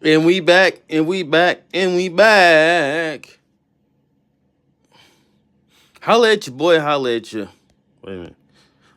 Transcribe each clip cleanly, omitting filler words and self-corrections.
And we back, and we back, and we back. Holla at your boy, holla at you. Wait a minute.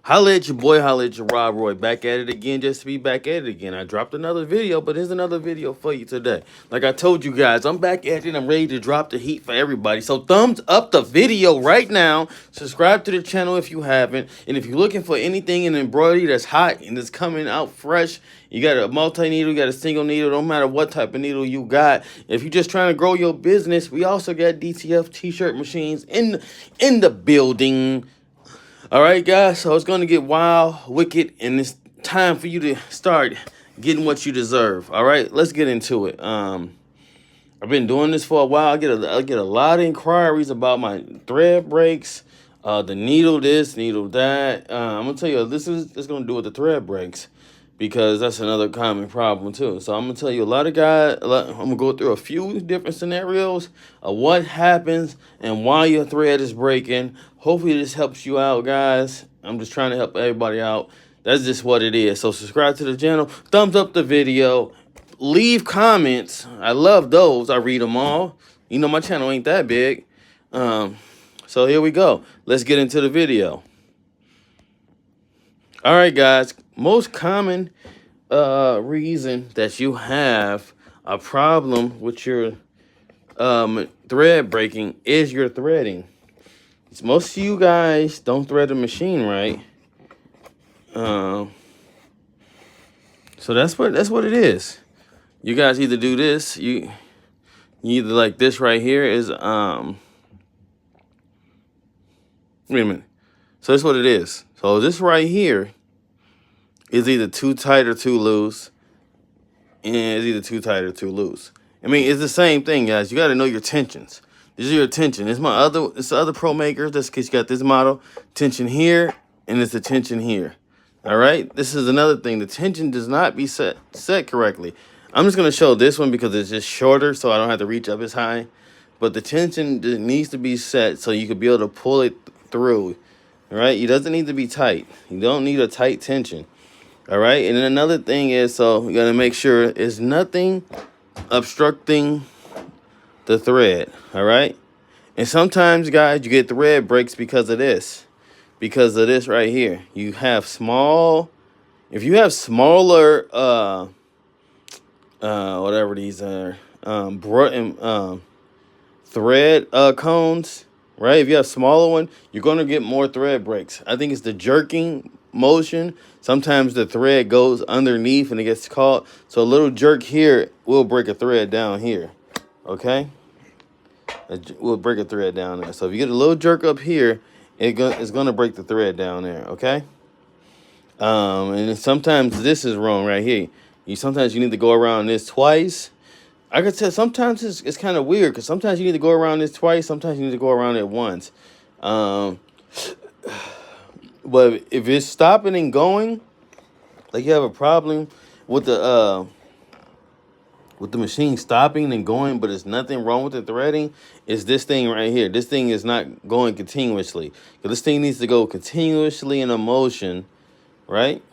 Holla at your boy, holla at your Rob Roy. Back at it again, just to be back at it again. I dropped another video, but here's another video for you today. Like I told you guys, I'm back at it. I'm ready to drop the heat for everybody. So thumbs up the video right now. Subscribe to the channel if you haven't. And if you're looking for anything in embroidery that's hot and it's coming out fresh, you got a multi-needle, you got a single needle, no matter what type of needle you got. If you're just trying to grow your business, we also got DTF t-shirt machines in the building. All right, guys, so it's going to get wild, wicked, and it's time for you to start getting what you deserve. All right, let's get into it. I've been doing this for a while. I get a lot of inquiries about my thread breaks, the needle this, needle that. I'm going to tell you, this is going to do with the thread breaks because that's another common problem too. So I'm going to tell you I'm going to go through a few different scenarios of what happens and why your thread is breaking. Hopefully this helps you out, guys. I'm just trying to help everybody out. That's just what it is. So subscribe to the channel. Thumbs up the video. Leave comments. I love those. I read them all. You know my channel ain't that big. So here we go. Let's get into the video. All right, guys. Most common reason that you have a problem with your thread breaking is your threading. Most of you guys don't thread the machine right. So that's what it is. You guys either do this, you either like this right here is wait a minute. So that's what it is. So this right here is either too tight or too loose. And it's either too tight or too loose. I mean, it's the same thing, guys. You got to know your tensions. This is your tension. It's the other promaker. Just in case you got this model. Tension here, and it's the tension here. All right? This is another thing. The tension does not be set correctly. I'm just going to show this one because it's just shorter, so I don't have to reach up as high. But the tension needs to be set so you can be able to pull it through. All right? It doesn't need to be tight. You don't need a tight tension. All right? And then another thing is, so you got to make sure there's nothing obstructing the thread. All right? And sometimes, guys, you get thread breaks because of this. Because of this right here. You have if you have smaller, whatever these are, thread cones, right? If you have smaller one, you're going to get more thread breaks. I think it's the jerking motion. Sometimes the thread goes underneath and it gets caught. So a little jerk here will break a thread down here. Okay? We'll break a thread down there. So if you get a little jerk up here, it's going to break the thread down there. Okay? And sometimes this is wrong right here. Sometimes you need to go around this twice. I could tell sometimes it's kind of weird because sometimes you need to go around this twice. Sometimes you need to go around it once. But if it's stopping and going, like you have a problem with the machine stopping and going, but there's nothing wrong with the threading, is this thing right here. This thing is not going continuously. Because this thing needs to go continuously in a motion, right?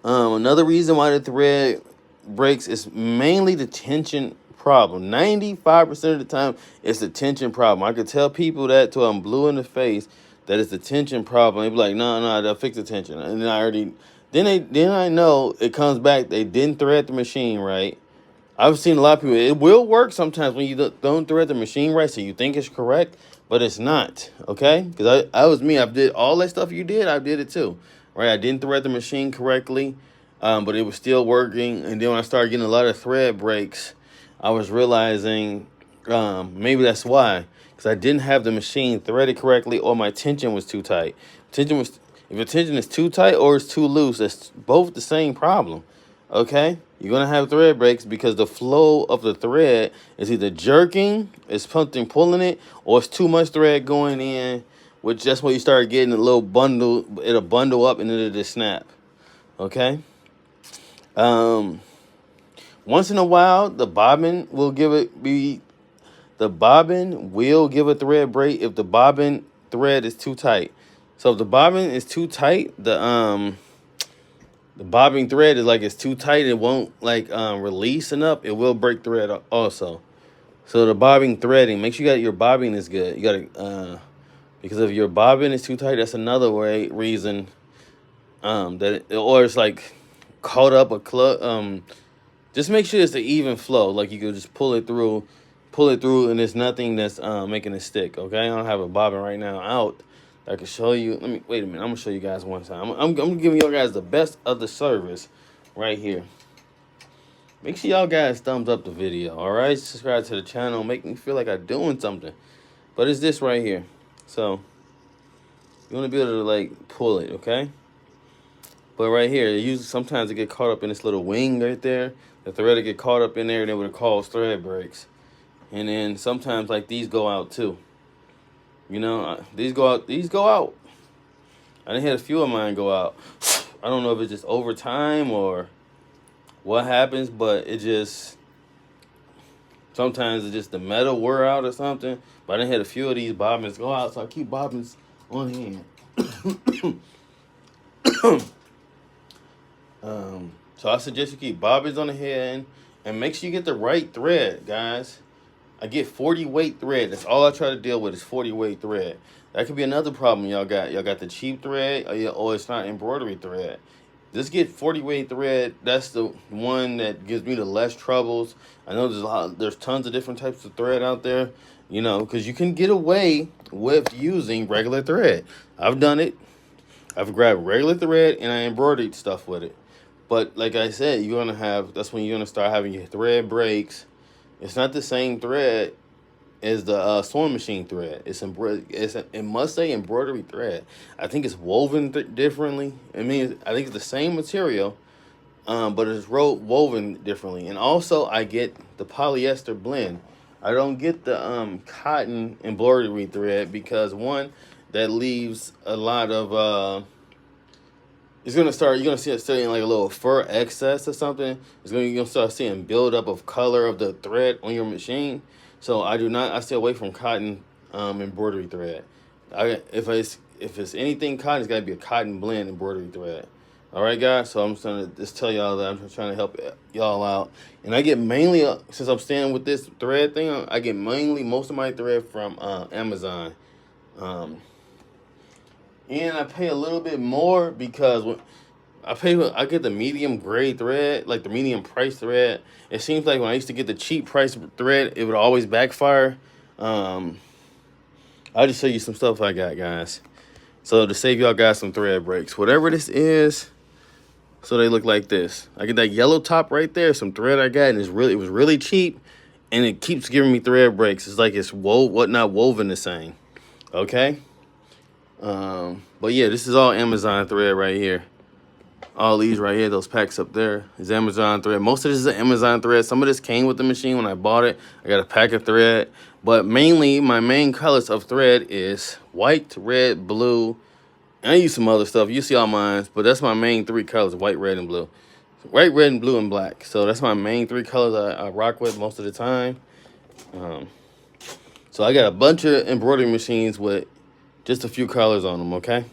Another reason why the thread breaks is mainly the tension problem. 95% of the time, it's the tension problem. I could tell people that till I'm blue in the face that it's the tension problem. They be like, no, they'll fix the tension. And then I know it comes back. They didn't thread the machine right. I've seen a lot of people. It will work sometimes when you don't thread the machine right, so you think it's correct, but it's not. Okay? Because I was me. I did all that stuff you did. I did it too. Right? I didn't thread the machine correctly, but it was still working. And then when I started getting a lot of thread breaks, I was realizing maybe that's why. Because I didn't have the machine threaded correctly, or my tension was too tight. If the tension is too tight or it's too loose, it's both the same problem. Okay? You're going to have thread breaks because the flow of the thread is either jerking, it's something pulling it, or it's too much thread going in, which that's when you start getting a little bundle. It'll bundle up and it'll just snap. Okay? Once in a while, the bobbin will give a thread break if the bobbin thread is too tight. So if the bobbin is too tight, the The bobbing thread is like it's too tight. It won't like release enough. It will break thread also. So the bobbing threading, make sure your bobbing is good. You gotta because if your bobbin is too tight, that's another reason or it's like caught up just make sure it's an even flow. Like you can just pull it through, and there's nothing that's making it stick. Okay, I don't have a bobbin right now out. I can show you. Let me wait a minute. I'm gonna show you guys one time. I'm giving you guys the best of the service right here. Make sure y'all guys thumbs up the video. All right, subscribe to the channel. Make me feel like I'm doing something. But it's this right here. So you want to be able to like pull it, okay? But right here, usually sometimes it get caught up in this little wing right there. The thread will get caught up in there, and it would cause thread breaks. And then sometimes like these go out too. You know, these go out. These go out. I done had a few of mine go out. I don't know if it's just over time or what happens, but it just sometimes it's just the metal wear out or something. But I done had a few of these bobbins go out, so I keep bobbins on hand. So I suggest you keep bobbins on the hand and make sure you get the right thread, guys. I get 40 weight thread. That's all I try to deal with is 40 weight thread. That could be another problem y'all got. Y'all got the cheap thread or it's not embroidery thread. Just get 40 weight thread. That's the one that gives me the less troubles. I know there's tons of different types of thread out there, you know, because you can get away with using regular thread. I've done it. I've grabbed regular thread and I embroidered stuff with it. But like I said, that's when you're gonna start having your thread breaks. It's not the same thread as the sewing machine thread. It must say embroidery thread. I think it's woven differently. I mean, I think it's the same material, but it's woven differently. And also, I get the polyester blend. I don't get the cotton embroidery thread because one, that leaves a lot of you're gonna see it starting like a little fur excess or something. You're gonna start seeing buildup of color of the thread on your machine. So I stay away from cotton embroidery thread. If it's anything cotton, it's gotta be a cotton blend embroidery thread. All right, guys. So I'm just gonna tell y'all that I'm trying to help y'all out. And I get mainly since I'm staying with this thread thing, I get mainly most of my thread from Amazon. And I pay a little bit more because I get the medium grade thread, like the medium price thread. It seems like when I used to get the cheap price thread, it would always backfire. I'll just show you some stuff I got, guys. So to save y'all guys some thread breaks, whatever this is, so they look like this. I get that yellow top right there, some thread I got, and it was really cheap, and it keeps giving me thread breaks. It's like it's not woven the same. Okay. But yeah, this is all Amazon thread right here. All these right here, those packs up there is Amazon thread. Most of this is Amazon thread. Some of this came with the machine when I bought it. I got a pack of thread. But mainly, my main colors of thread is white, red, blue. And I use some other stuff. You see all mine. But that's my main three colors, white, red, and blue. White, red, and blue, and black. So that's my main three colors I rock with most of the time. So I got a bunch of embroidery machines with just a few colors on them, okay?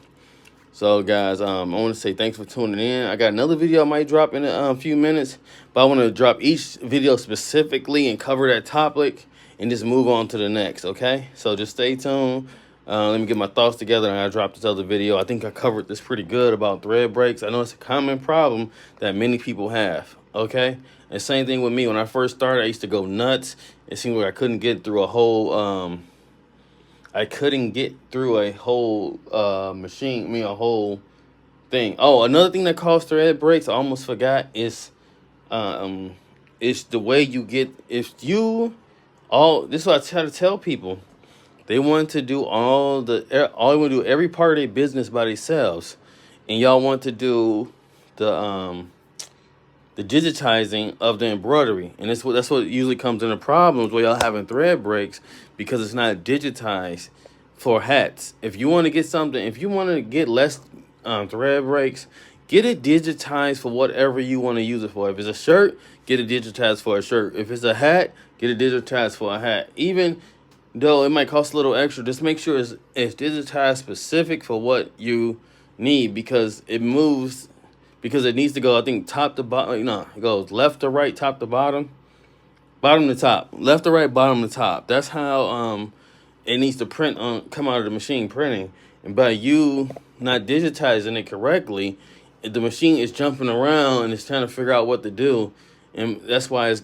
So, guys, I want to say thanks for tuning in. I got another video I might drop in a few minutes, but I want to drop each video specifically and cover that topic and just move on to the next, okay? So just stay tuned. Let me get my thoughts together and I'll drop this other video. I think I covered this pretty good about thread breaks. I know it's a common problem that many people have, okay? And same thing with me. When I first started, I used to go nuts. It seemed like I couldn't get through a whole... machine, a whole thing. Oh, another thing that causes thread breaks, I almost forgot, is the way you get, this is what I try to tell people. They want to do every part of their business by themselves. And y'all want to do the digitizing of the embroidery. And that's what usually comes into problems where y'all having thread breaks because it's not digitized for hats. If you want to get less thread breaks, get it digitized for whatever you want to use it for. If it's a shirt, get it digitized for a shirt. If it's a hat, get it digitized for a hat. Even though it might cost a little extra, just make sure it's digitized specific for what you need because it moves because it needs to go, I think, top to bottom. No, it goes left to right, top to bottom, bottom to top, left to right, bottom to top. That's how it needs to print on, come out of the machine printing. And by you not digitizing it correctly, the machine is jumping around and it's trying to figure out what to do, and that's why it's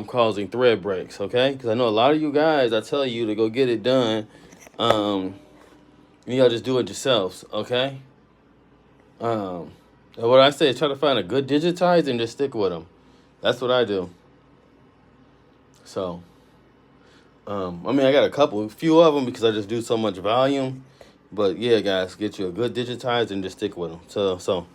causing thread breaks. Okay, because I know a lot of you guys, I tell you to go get it done, you gotta just do it yourselves. Okay. What I say is try to find a good digitize and just stick with them. That's what I do. So, I mean, I got a few of them because I just do so much volume. But yeah, guys, get you a good digitize and just stick with them. So.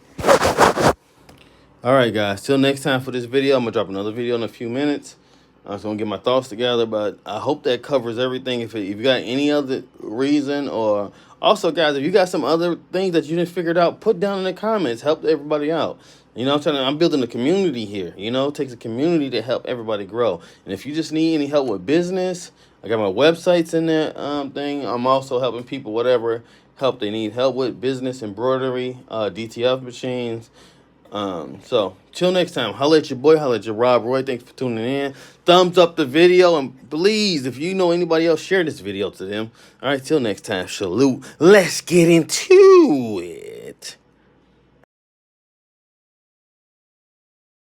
All right, guys. Till next time for this video. I'm gonna drop another video in a few minutes. I'm just gonna get my thoughts together, but I hope that covers everything. If you got any other reason, or also, guys, if you got some other things that you didn't figure out, put down in the comments. Help everybody out. You know, I'm building a community here. You know, it takes a community to help everybody grow. And if you just need any help with business, I got my websites in there thing. I'm also helping people whatever help they need help with, business, embroidery, DTF machines. So till next time, holla at your boy, holla at your Rob Roy. Thanks for tuning in. Thumbs up the video, and please, if you know anybody else, share this video to them. All right, till next time, salute. Let's get into it.